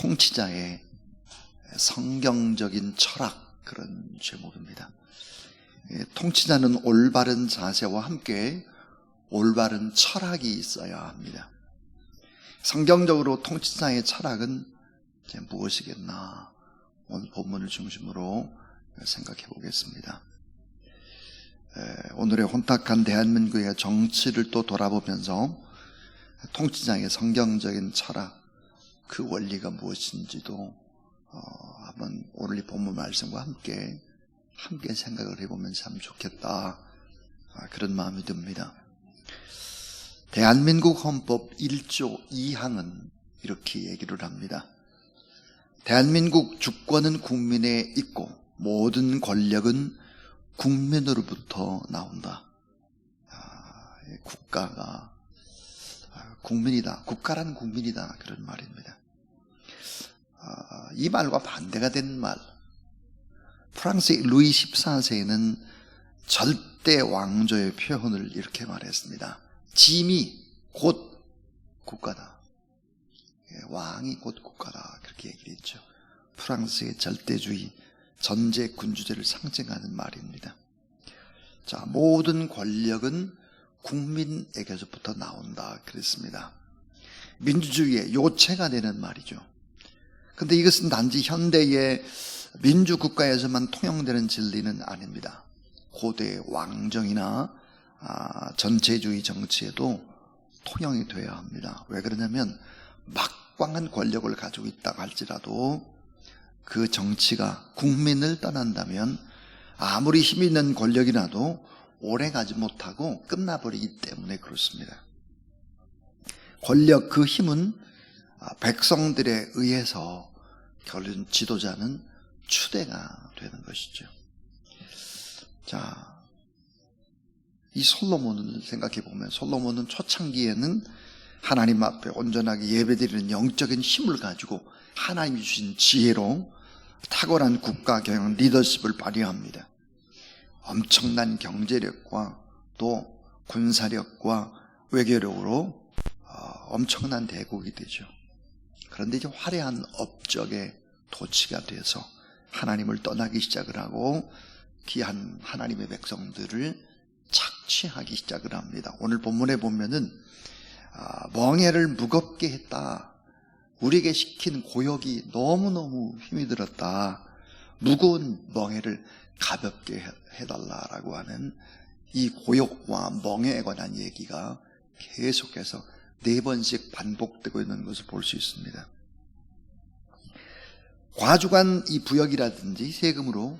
통치자의 성경적인 철학, 그런 제목입니다. 통치자는 올바른 자세와 함께 올바른 철학이 있어야 합니다. 성경적으로 통치자의 철학은 무엇이겠나, 오늘 본문을 중심으로 생각해 보겠습니다. 오늘의 혼탁한 대한민국의 정치를 또 돌아보면서 통치자의 성경적인 철학, 그 원리가 무엇인지도 한번 오늘 이 본문 말씀과 함께 생각을 해보면 참 좋겠다, 그런 마음이 듭니다. 대한민국 헌법 1조 2항은 이렇게 얘기를 합니다. 대한민국 주권은 국민에 있고 모든 권력은 국민으로부터 나온다. 국가가 국민이다. 국가란 국민이다. 그런 말입니다. 이 말과 반대가 되는 말, 프랑스의 루이 14세는 절대 왕조의 표현을 이렇게 말했습니다. 짐이 곧 국가다. 왕이 곧 국가다. 그렇게 얘기를 했죠. 프랑스의 절대주의, 전제 군주제를 상징하는 말입니다. 자, 모든 권력은 국민에게서부터 나온다 그랬습니다. 민주주의의 요체가 되는 말이죠. 근데 이것은 단지 현대의 민주국가에서만 통용되는 진리는 아닙니다. 고대 왕정이나 전체주의 정치에도 통용이 되어야 합니다. 왜 그러냐면 막강한 권력을 가지고 있다고 할지라도 그 정치가 국민을 떠난다면 아무리 힘 있는 권력이라도 오래 가지 못하고 끝나버리기 때문에 그렇습니다. 권력, 그 힘은 백성들에 의해서 결국 지도자는 추대가 되는 것이죠. 자, 이 솔로몬을 생각해 보면, 솔로몬은 초창기에는 하나님 앞에 온전하게 예배드리는 영적인 힘을 가지고 하나님이 주신 지혜로 탁월한 국가 경영 리더십을 발휘합니다. 엄청난 경제력과 또 군사력과 외교력으로 엄청난 대국이 되죠. 그런데 이제 화려한 업적의 도치가 돼서 하나님을 떠나기 시작을 하고 귀한 하나님의 백성들을 착취하기 시작을 합니다. 오늘 본문에 보면은 멍에를 무겁게 했다. 우리에게 시킨 고역이 너무너무 힘이 들었다. 무거운 멍에를 가볍게 해달라라고 하는 이 고역과 멍에에 관한 얘기가 계속해서 4번씩 반복되고 있는 것을 볼 수 있습니다. 과주간 이 부역이라든지 세금으로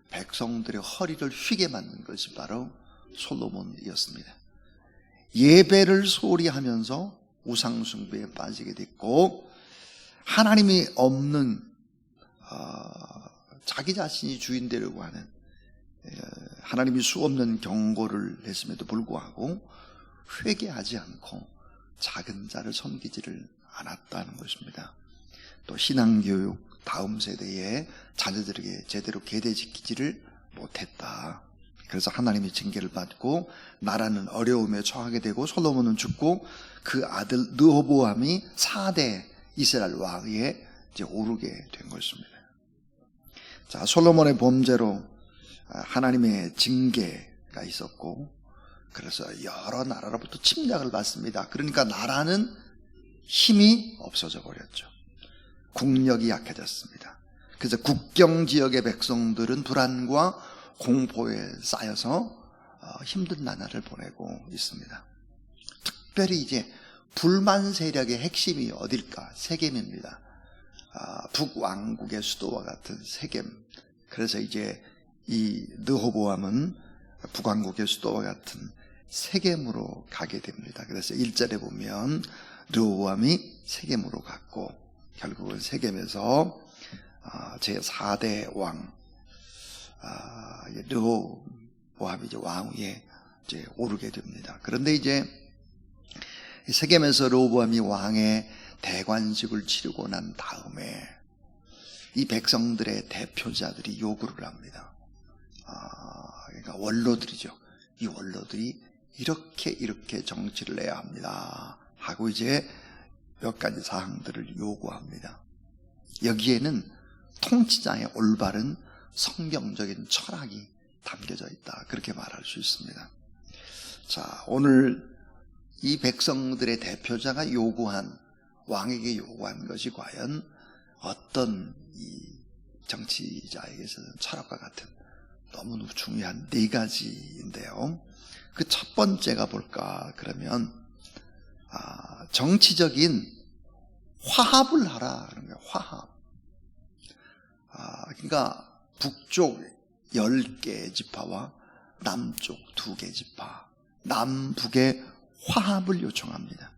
백성들의 허리를 휘게 만든 것이 바로 솔로몬이었습니다. 예배를 소홀히 하면서 우상숭배에 빠지게 됐고, 하나님이 없는 자기 자신이 주인 되려고 하는, 하나님이 수없는 경고를 했음에도 불구하고 회개하지 않고 작은 자를 섬기지를 않았다는 것입니다. 또 신앙교육, 다음 세대의 자녀들에게 제대로 계대시키지를 못했다. 그래서 하나님의 징계를 받고 나라는 어려움에 처하게 되고, 솔로몬은 죽고 그 아들 르호보암이 4대 이스라엘 왕위에 이제 오르게 된 것입니다. 자, 솔로몬의 범죄로 하나님의 징계가 있었고, 그래서 여러 나라로부터 침략을 받습니다. 그러니까 나라는 힘이 없어져 버렸죠. 국력이 약해졌습니다. 그래서 국경 지역의 백성들은 불안과 공포에 쌓여서 힘든 나날을 보내고 있습니다. 특별히 이제 불만 세력의 핵심이 어딜까? 세겜입니다. 북왕국의 수도와 같은 세겜. 그래서 이제 이 르호보암은 북왕국의 수도와 같은 세겜으로 가게 됩니다. 그래서 1절에 보면 르호보암이 세겜으로 갔고, 결국은 세겜에서 제4대 왕 르호보암이 이제 왕위에 이제 오르게 됩니다. 그런데 이제 세겜에서 르호보암이 왕의 대관식을 치르고 난 다음에 이 백성들의 대표자들이 요구를 합니다. 그러니까 원로들이죠. 이 원로들이 이렇게 정치를 해야 합니다 하고 이제 몇 가지 사항들을 요구합니다. 여기에는 통치자의 올바른 성경적인 철학이 담겨져 있다, 그렇게 말할 수 있습니다. 자, 오늘 이 백성들의 대표자가 왕에게 요구한 것이 과연 어떤 이 정치자에게서는 철학과 같은 너무 중요한 네 가지인데요. 그 첫 번째가 뭘까 그러면 정치적인 화합을 하라 그런 거예요. 화합. 그러니까 북쪽 10개 지파와 남쪽 2개 지파, 남북의 화합을 요청합니다.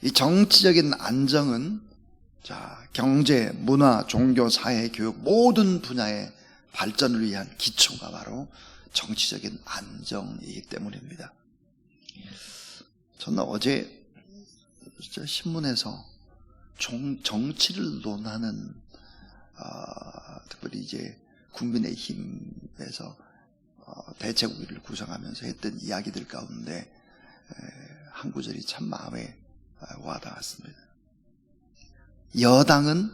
이 정치적인 안정은 경제, 문화, 종교, 사회, 교육 모든 분야의 발전을 위한 기초가 바로 정치적인 안정이기 때문입니다. 저는 어제 신문에서 정치를 논하는 특별히 이제 국민의힘에서 대책위를 구성하면서 했던 이야기들 가운데 한 구절이 참 마음에 와닿았습니다. 여당은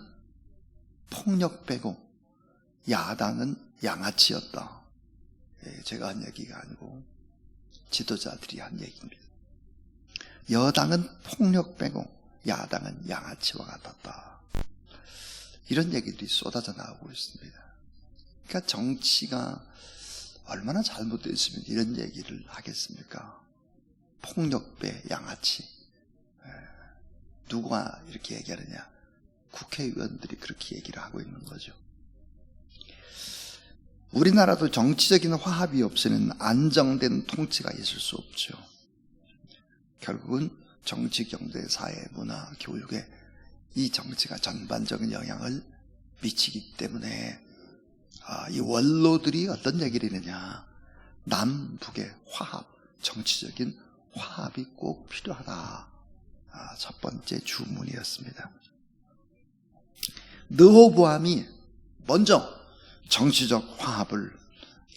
폭력 빼고 야당은 양아치였다. 제가 한 얘기가 아니고 지도자들이 한 얘기입니다. 여당은 폭력 빼고 야당은 양아치와 같았다. 이런 얘기들이 쏟아져 나오고 있습니다. 그러니까 정치가 얼마나 잘못되어 있으면 이런 얘기를 하겠습니까? 폭력배, 양아치. 누가 이렇게 얘기하느냐? 국회의원들이 그렇게 얘기를 하고 있는 거죠. 우리나라도 정치적인 화합이 없이는 안정된 통치가 있을 수 없죠. 결국은 정치, 경제, 사회, 문화, 교육에 이 정치가 전반적인 영향을 미치기 때문에 이 원로들이 어떤 얘기를 했느냐, 남북의 화합, 정치적인 화합이 꼭 필요하다. 첫 번째 주문이었습니다. 르호보암이 먼저 정치적 화합을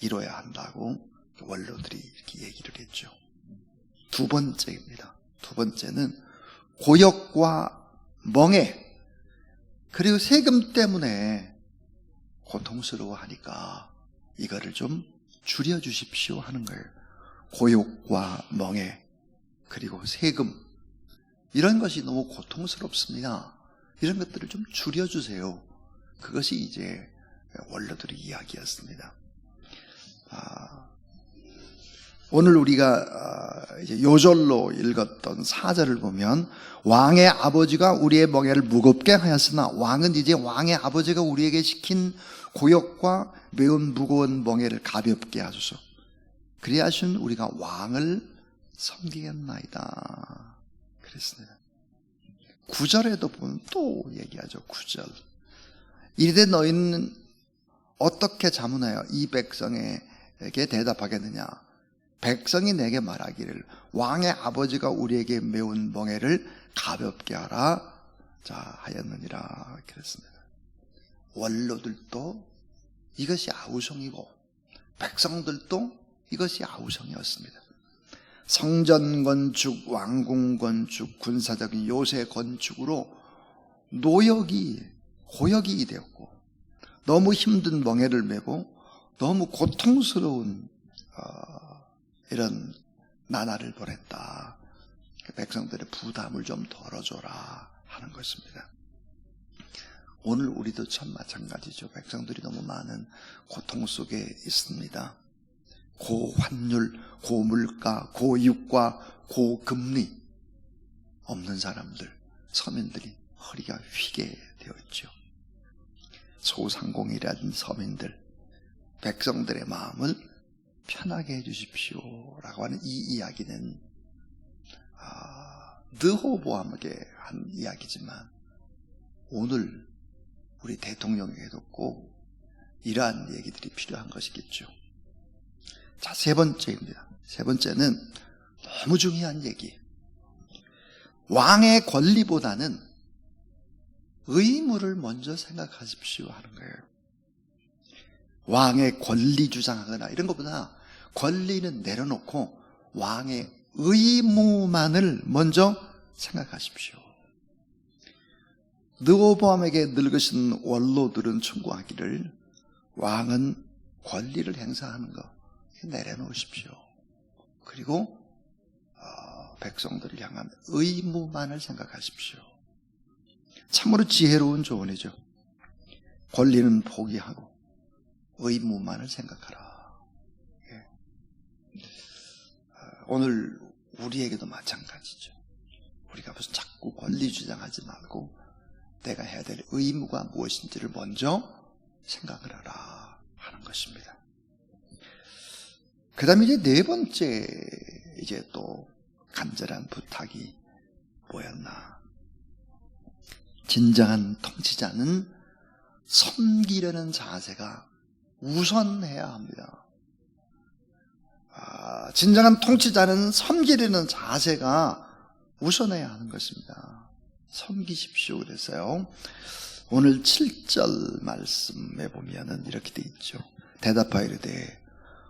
이뤄야 한다고 원로들이 이렇게 얘기를 했죠. 두 번째입니다. 두 번째는 고역과 멍해, 그리고 세금 때문에 고통스러워하니까 이거를 좀 줄여주십시오 하는 거예요. 고역과 멍해, 그리고 세금, 이런 것이 너무 고통스럽습니다. 이런 것들을 좀 줄여주세요. 그것이 이제 원로들의 이야기였습니다. 오늘 우리가 이제 요절로 읽었던 4절을 보면 왕의 아버지가 우리의 멍에를 무겁게 하였으나, 왕은 이제 왕의 아버지가 우리에게 시킨 고역과 매운 무거운 멍에를 가볍게 하소서. 그리하신 우리가 왕을 섬기겠나이다 그랬습니다. 9절에도 보면 또 얘기하죠. 9절. 이르되 너희는 어떻게 자문하여 이 백성에게 대답하겠느냐? 백성이 내게 말하기를 왕의 아버지가 우리에게 매운 멍에를 가볍게 하라 하였느니라 그랬습니다. 원로들도 이것이 아우성이고 백성들도 이것이 아우성이었습니다. 성전 건축, 왕궁 건축, 군사적인 요새 건축으로 고역이 되었고 너무 힘든 멍에를 메고 너무 고통스러운 이런 나날을 보냈다. 백성들의 부담을 좀 덜어줘라 하는 것입니다. 오늘 우리도 참 마찬가지죠. 백성들이 너무 많은 고통 속에 있습니다. 고환율, 고물가, 고유가, 고금리 없는 사람들, 서민들이 허리가 휘게 되어 있죠. 소상공인이라는 서민들, 백성들의 마음을 편하게 해주십시오 라고 하는 이 이야기는 르호보암에게 한 이야기지만 오늘 우리 대통령에게도 꼭 이러한 얘기들이 필요한 것이겠죠. 자, 세 번째입니다. 세 번째는 너무 중요한 얘기. 왕의 권리보다는 의무를 먼저 생각하십시오 하는 거예요. 왕의 권리 주장하거나 이런 것보다 권리는 내려놓고 왕의 의무만을 먼저 생각하십시오. 르호보암에게 늙으신 원로들은 충고하기를 왕은 권리를 행사하는 거 내려놓으십시오. 그리고 백성들을 향한 의무만을 생각하십시오. 참으로 지혜로운 조언이죠. 권리는 포기하고 의무만을 생각하라. 예. 오늘 우리에게도 마찬가지죠. 우리가 무슨 자꾸 권리 주장하지 말고 내가 해야 될 의무가 무엇인지를 먼저 생각을 하라 하는 것입니다. 그 다음에 이제 네 번째 이제 또 간절한 부탁이 뭐였나? 진정한 통치자는 섬기려는 자세가 우선해야 합니다. 진정한 통치자는 섬기려는 자세가 우선해야 하는 것입니다. 섬기십시오 그랬어요. 오늘 7절 말씀에 보면은 이렇게 돼 있죠. 대답하여 이르되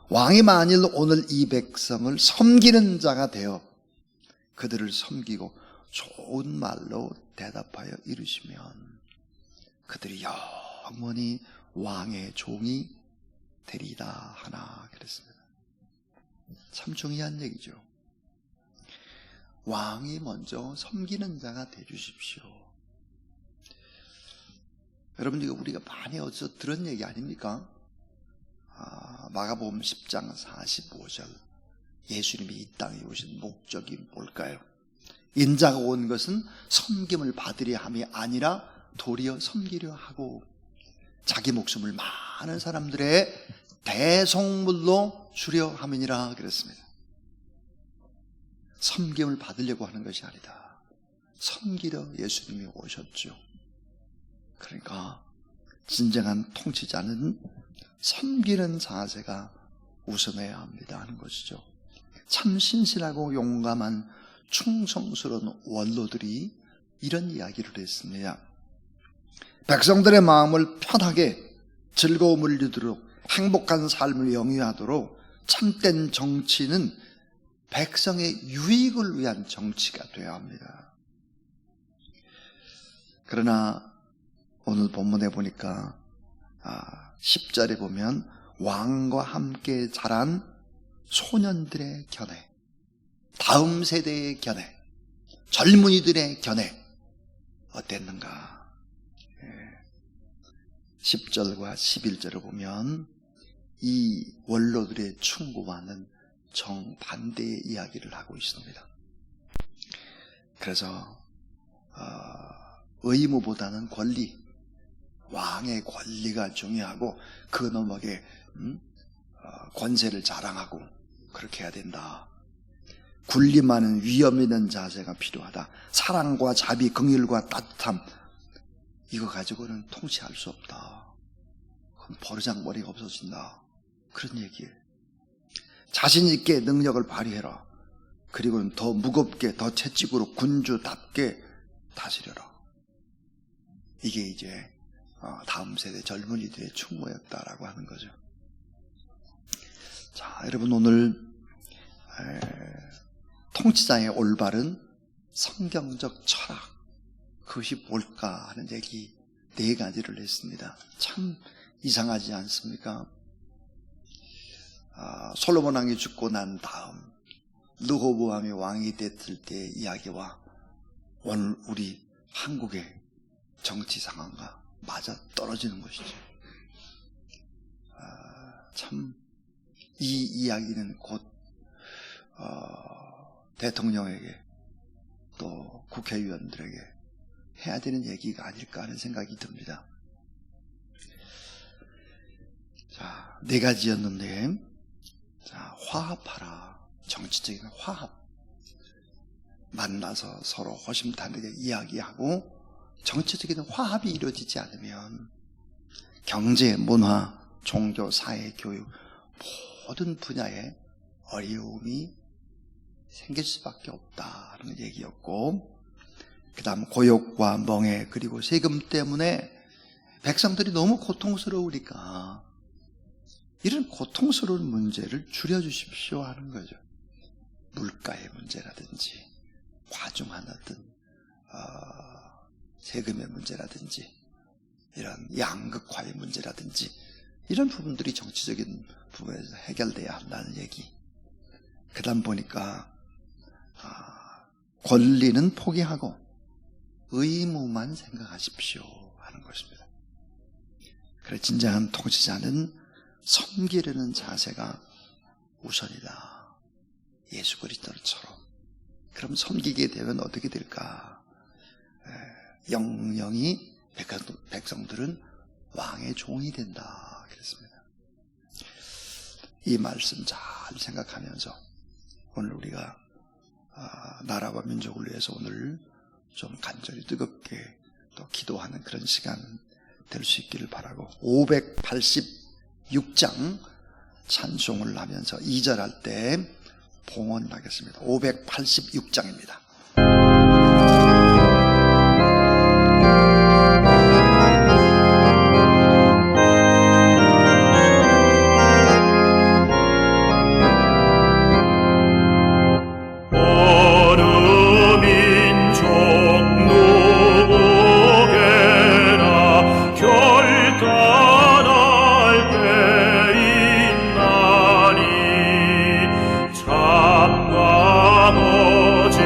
왕이 만일 오늘 이 백성을 섬기는 자가 되어 그들을 섬기고 좋은 말로 대답하여 이르시면 그들이 영원히 왕의 종이 되리이다 하나 그랬습니다. 참 중요한 얘기죠. 왕이 먼저 섬기는 자가 되주십시오. 여러분, 이거 우리가 많이 어디서 들은 얘기 아닙니까? 마가복음 10장 45절. 예수님이 이 땅에 오신 목적이 뭘까요? 인자가 온 것은 섬김을 받으려 함이 아니라 도리어 섬기려 하고 자기 목숨을 많은 사람들의 대속물로 주려 함이니라 그랬습니다. 섬김을 받으려고 하는 것이 아니다. 섬기려 예수님이 오셨죠. 그러니까 진정한 통치자는 섬기는 자세가 우선해야 합니다 하는 것이죠. 참 신실하고 용감한 충성스러운 원로들이 이런 이야기를 했습니다. 백성들의 마음을 편하게 즐거움을 누리도록 행복한 삶을 영위하도록 참된 정치는 백성의 유익을 위한 정치가 되어야 합니다. 그러나 오늘 본문에 보니까 10절에 보면 왕과 함께 자란 소년들의 견해, 다음 세대의 견해, 젊은이들의 견해 어땠는가? 10절과 11절을 보면 이 원로들의 충고와는 정반대의 이야기를 하고 있습니다. 그래서 의무보다는 권리, 왕의 권리가 중요하고 그 너머에 권세를 자랑하고 그렇게 해야 된다. 군림하는 위험 있는 자세가 필요하다. 사랑과 자비, 긍휼과 따뜻함 이거 가지고는 통치할 수 없다. 그럼 버르장머리가 없어진다. 그런 얘기예요. 자신 있게 능력을 발휘해라. 그리고는 더 무겁게, 더 채찍으로 군주답게 다스려라. 이게 이제 다음 세대 젊은이들의 충고였다라고 하는 거죠. 자, 여러분 오늘 통치자의 올바른 성경적 철학 그것이 뭘까 하는 얘기 4가지를 했습니다. 참 이상하지 않습니까? 솔로몬 왕이 죽고 난 다음 르호보암이 왕이 됐을 때의 이야기와 오늘 우리 한국의 정치 상황과 맞아 떨어지는 것이죠. 참 이 이야기는 곧 대통령에게 또 국회의원들에게 해야 되는 얘기가 아닐까 하는 생각이 듭니다. 자, 4가지였는데 자, 화합하라. 정치적인 화합. 만나서 서로 허심탄회하게 이야기하고 정치적인 화합이 이루어지지 않으면 경제, 문화, 종교, 사회, 교육 모든 분야에 어려움이 생길 수밖에 없다는 얘기였고, 그 다음 고욕과 멍해 그리고 세금 때문에 백성들이 너무 고통스러우니까 이런 고통스러운 문제를 줄여주십시오 하는 거죠. 물가의 문제라든지 과중하든 세금의 문제라든지 이런 양극화의 문제라든지 이런 부분들이 정치적인 부분에서 해결돼야 한다는 얘기. 그 다음 보니까 권리는 포기하고 의무만 생각하십시오 하는 것입니다. 그래, 진정한 통치자는 섬기려는 자세가 우선이다. 예수 그리스도처럼. 그럼 섬기게 되면 어떻게 될까? 영영이 백성들은 왕의 종이 된다 그랬습니다. 이 말씀 잘 생각하면서 오늘 우리가 나라와 민족을 위해서 오늘 좀 간절히 뜨겁게 또 기도하는 그런 시간 될 수 있기를 바라고 586장 찬송을 하면서 2절 할 때 봉헌하겠습니다. 586장입니다. 참과 오직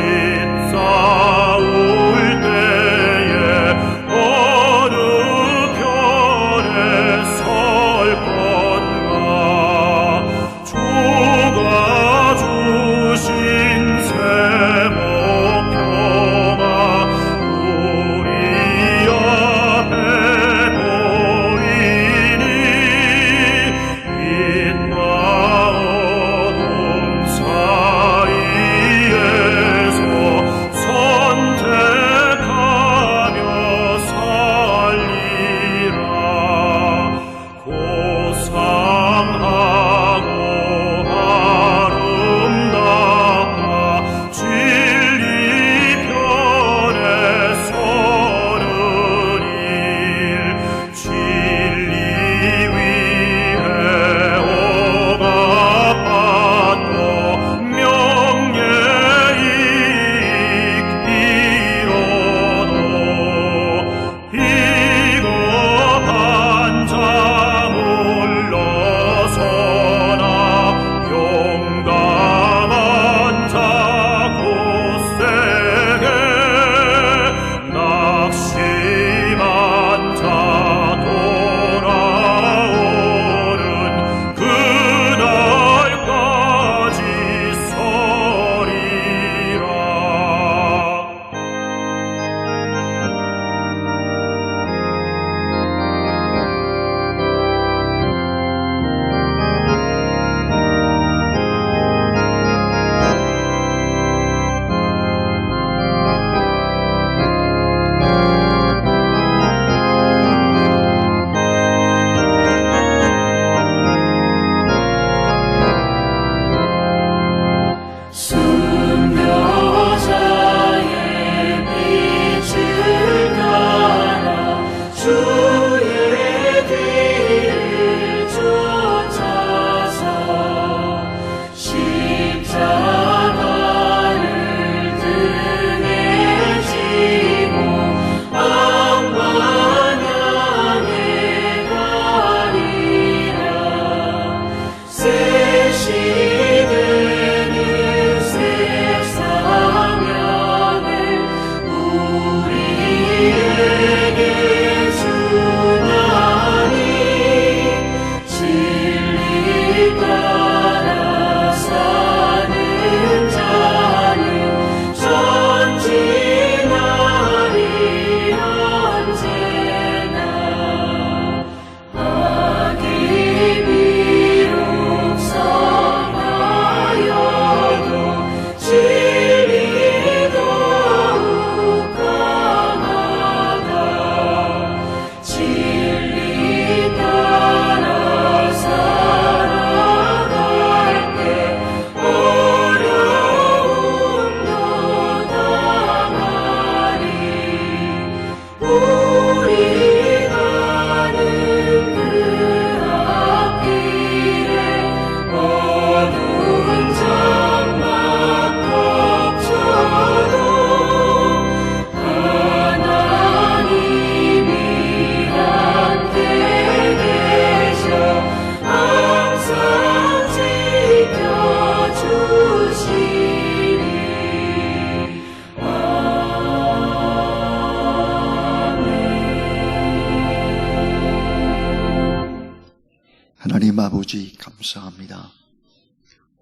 하나님 아버지 감사합니다.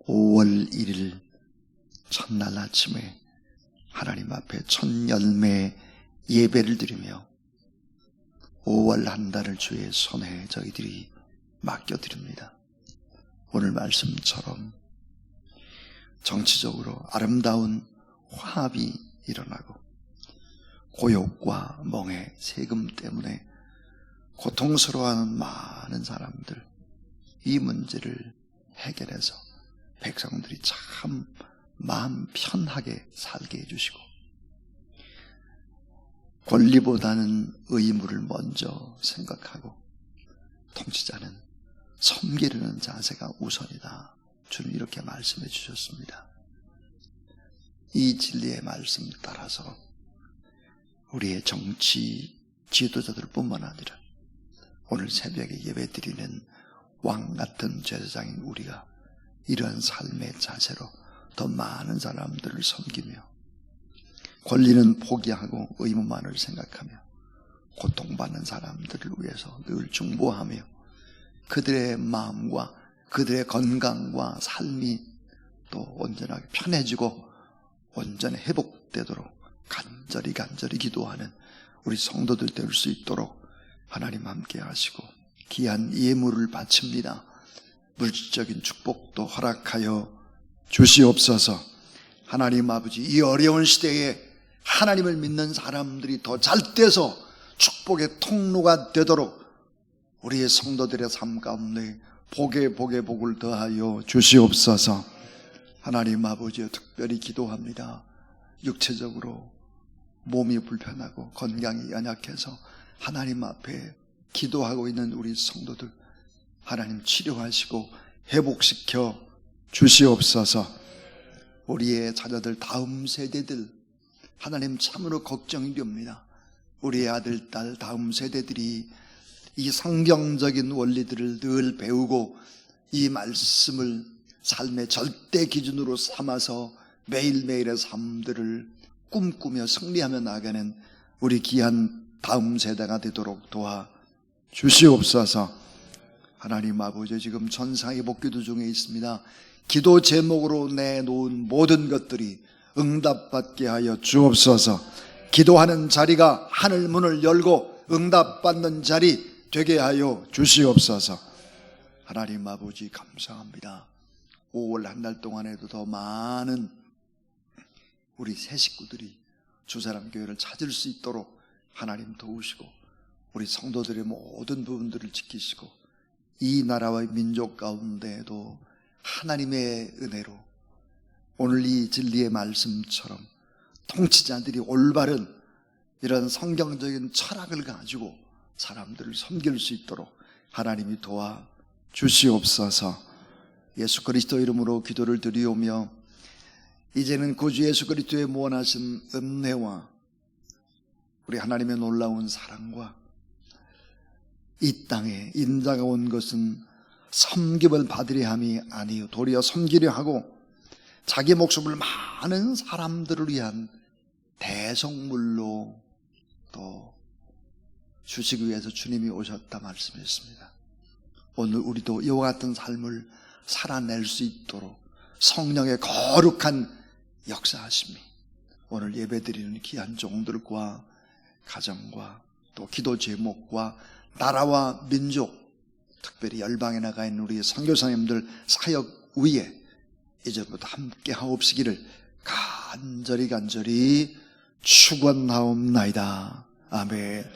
5월 1일 첫날 아침에 하나님 앞에 첫 열매 예배를 드리며 5월 한 달을 주의 손에 저희들이 맡겨드립니다. 오늘 말씀처럼 정치적으로 아름다운 화합이 일어나고 고욕과 멍해, 세금 때문에 고통스러워하는 많은 사람들, 이 문제를 해결해서 백성들이 참 마음 편하게 살게 해주시고 권리보다는 의무를 먼저 생각하고 통치자는 섬기려는 자세가 우선이다. 주는 이렇게 말씀해 주셨습니다. 이 진리의 말씀 따라서 우리의 정치 지도자들 뿐만 아니라 오늘 새벽에 예배드리는 왕같은 제사장인 우리가 이러한 삶의 자세로 더 많은 사람들을 섬기며 권리는 포기하고 의무만을 생각하며 고통받는 사람들을 위해서 늘 중보하며 그들의 마음과 그들의 건강과 삶이 또 온전하게 편해지고 온전히 회복되도록 간절히 기도하는 우리 성도들 될 수 있도록 하나님 함께 하시고 귀한 예물을 바칩니다. 물질적인 축복도 허락하여 주시옵소서. 하나님 아버지, 이 어려운 시대에 하나님을 믿는 사람들이 더 잘돼서 축복의 통로가 되도록 우리의 성도들의 삶 가운데 복에 복을 더하여 주시옵소서. 하나님 아버지, 특별히 기도합니다. 육체적으로 몸이 불편하고 건강이 연약해서 하나님 앞에 기도하고 있는 우리 성도들 하나님 치료하시고 회복시켜 주시옵소서. 우리의 자녀들 다음 세대들 하나님 참으로 걱정이 됩니다. 우리의 아들, 딸 다음 세대들이 이 성경적인 원리들을 늘 배우고 이 말씀을 삶의 절대 기준으로 삼아서 매일매일의 삶들을 꿈꾸며 승리하며 나가는 우리 귀한 다음 세대가 되도록 도와 주시옵소서. 하나님 아버지, 지금 전상의 복기도 중에 있습니다. 기도 제목으로 내놓은 모든 것들이 응답받게 하여 주옵소서. 기도하는 자리가 하늘 문을 열고 응답받는 자리 되게 하여 주시옵소서. 하나님 아버지 감사합니다. 5월 한 달 동안에도 더 많은 우리 새 식구들이 주사람교회를 찾을 수 있도록 하나님 도우시고 우리 성도들의 모든 부분들을 지키시고 이 나라와 민족 가운데에도 하나님의 은혜로 오늘 이 진리의 말씀처럼 통치자들이 올바른 이런 성경적인 철학을 가지고 사람들을 섬길 수 있도록 하나님이 도와 주시옵소서. 예수 그리스도 이름으로 기도를 드리오며 이제는 구주 예수 그리스도의 무한하신 은혜와 우리 하나님의 놀라운 사랑과 이 땅에 인자가 온 것은 섬김을 받으려 함이 아니요 도리어 섬기려 하고 자기 목숨을 많은 사람들을 위한 대성물로 또 주시기 위해서 주님이 오셨다 말씀했습니다. 오늘 우리도 이와 같은 삶을 살아낼 수 있도록 성령의 거룩한 역사하심이 오늘 예배드리는 귀한 종들과 가정과 또 기도 제목과 나라와 민족, 특별히 열방에 나가 있는 우리 선교사님들 사역 위에 이제부터 함께 하옵시기를 간절히 축원하옵나이다. 아멘.